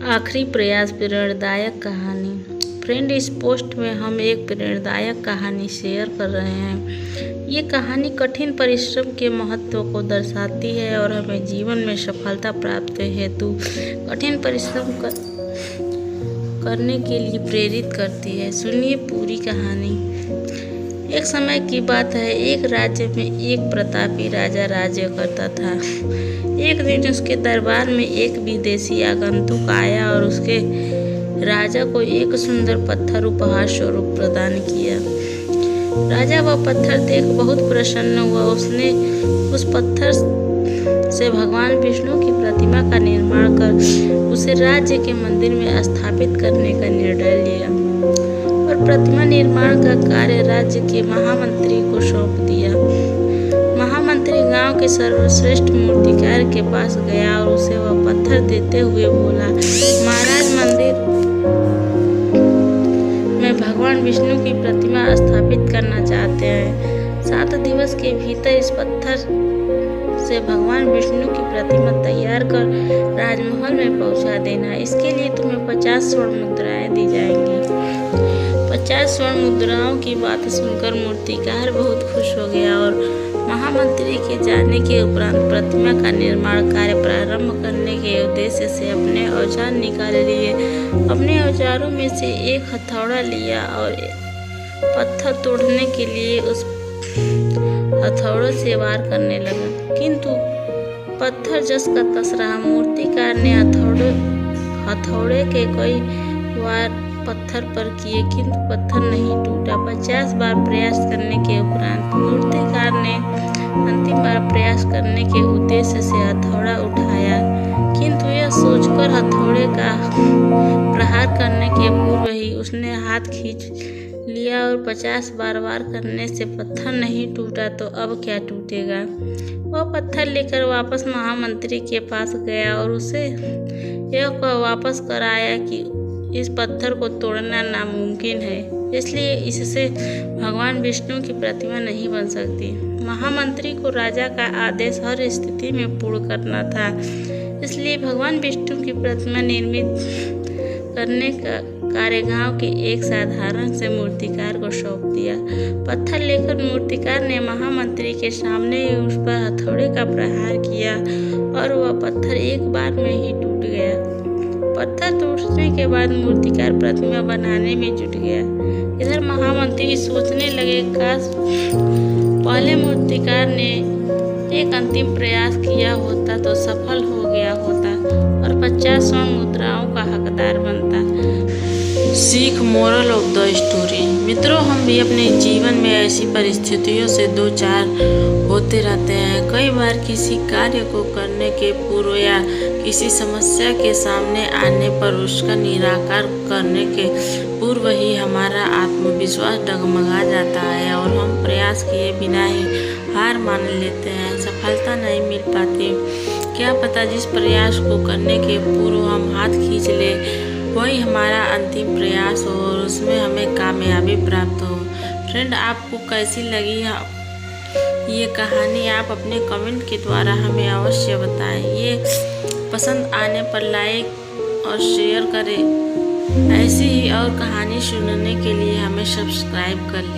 आखिरी प्रयास प्रेरणादायक कहानी। फ्रेंड, इस पोस्ट में हम एक प्रेरणादायक कहानी शेयर कर रहे हैं। ये कहानी कठिन परिश्रम के महत्व को दर्शाती है और हमें जीवन में सफलता प्राप्त हेतु कठिन परिश्रम करने के लिए प्रेरित करती है। सुनिए पूरी कहानी। एक समय की बात है, एक राज्य में एक प्रतापी राजा राज्य करता था। एक दिन उसके दरबार में एक विदेशी आगंतुक आया और उसके राजा को एक सुंदर पत्थर उपहार स्वरूप प्रदान किया। राजा वह पत्थर देख बहुत प्रसन्न हुआ। उसने उस पत्थर से भगवान विष्णु की प्रतिमा का निर्माण कर उसे राज्य के मंदिर में स्थापित करने का निर्णय लिया और प्रतिमा निर्माण का कार्य राज्य के महामंत्री को सौंप दिया। महामंत्री गांव के सर्वश्रेष्ठ मूर्तिकार के पास गया और उसे वह पत्थर देते हुए बोला, महाराज, मंदिर में भगवान विष्णु की प्रतिमा स्थापित करना चाहते हैं। 7 दिवस के भीतर इस पत्थर से भगवान विष्णु की प्रतिमा तैयार कर राजमहल में पहुंचा देना। इसके लिए तुम्हें 50 स्वर्ण मुद्राएं दी जाएंगी। 50 स्वर्ण मुद्राओं की बात सुनकर मूर्तिकार बहुत खुश हो गया और महामंत्री के जाने के उपरांत प्रतिमा का निर्माण कार्य प्रारंभ करने के उद्देश्य से अपने औजार निकाल लिए। अपने औजारों में से एक हथौड़ा लिया और पत्थर तोड़ने के लिए उस हथौड़े से वार करने लगा, किंतु पत्थर जस का तस रहा। मूर्तिकार ने हथौड़े के कई वार पत्थर पर किए, किंतु पत्थर नहीं टूटा। 50 बार प्रयास करने के उपरांत मूर्तिकार ने अंतिम बार प्रयास करने के उद्देश्य से हथौड़ा उठाया, किंतु यह सोचकर हथौड़े का प्रहार करने के पूर्व ही उसने हाथ खींच लिया और 50 बार वार करने से पत्थर नहीं टूटा तो अब क्या टूटेगा। वह पत्थर लेकर वापस महामंत्री के पास गया और उसे यह वापस कराया कि इस पत्थर को तोड़ना नामुमकिन है, इसलिए इससे भगवान विष्णु की प्रतिमा नहीं बन सकती। महामंत्री को राजा का आदेश हर स्थिति में पूर्ण करना था, इसलिए भगवान विष्णु की प्रतिमा निर्मित करने का कार्य गांव के एक साधारण से मूर्तिकार को सौंप दिया। पत्थर लेकर मूर्तिकार ने महामंत्री के सामने उस पर हथौड़े का प्रहार किया और वह पत्थर एक बार में ही टूट गया। पत्थर टूटने के बाद मूर्तिकार प्रतिमा बनाने में जुट गया। इधर महामंत्री सोचने लगे, काश पहले मूर्तिकार ने एक अंतिम प्रयास किया होता तो सफल हो गया होता और 50 स्वर्ण मुद्राओं का हकदार बनता। सीख, मोरल ऑफ द स्टोरी। मित्रों, हम भी अपने जीवन में ऐसी परिस्थितियों से दो चार होते रहते हैं। कई बार किसी कार्य को करने के पूर्व या किसी समस्या के सामने आने पर उसका निराकार करने के पूर्व ही हमारा आत्मविश्वास डगमगा जाता है और हम प्रयास किए बिना ही हार मान लेते हैं। सफलता नहीं मिल पाती। क्या पता जिस प्रयास को करने के पूर्व हम हाथ खींच ले वही हमारा अंतिम प्रयास हो और उसमें हमें कामयाबी प्राप्त हो। फ्रेंड, आपको कैसी लगी ये कहानी? आप अपने कमेंट के द्वारा हमें अवश्य बताएं। ये पसंद आने पर लाइक और शेयर करें। ऐसी ही और कहानी सुनने के लिए हमें सब्सक्राइब कर लें।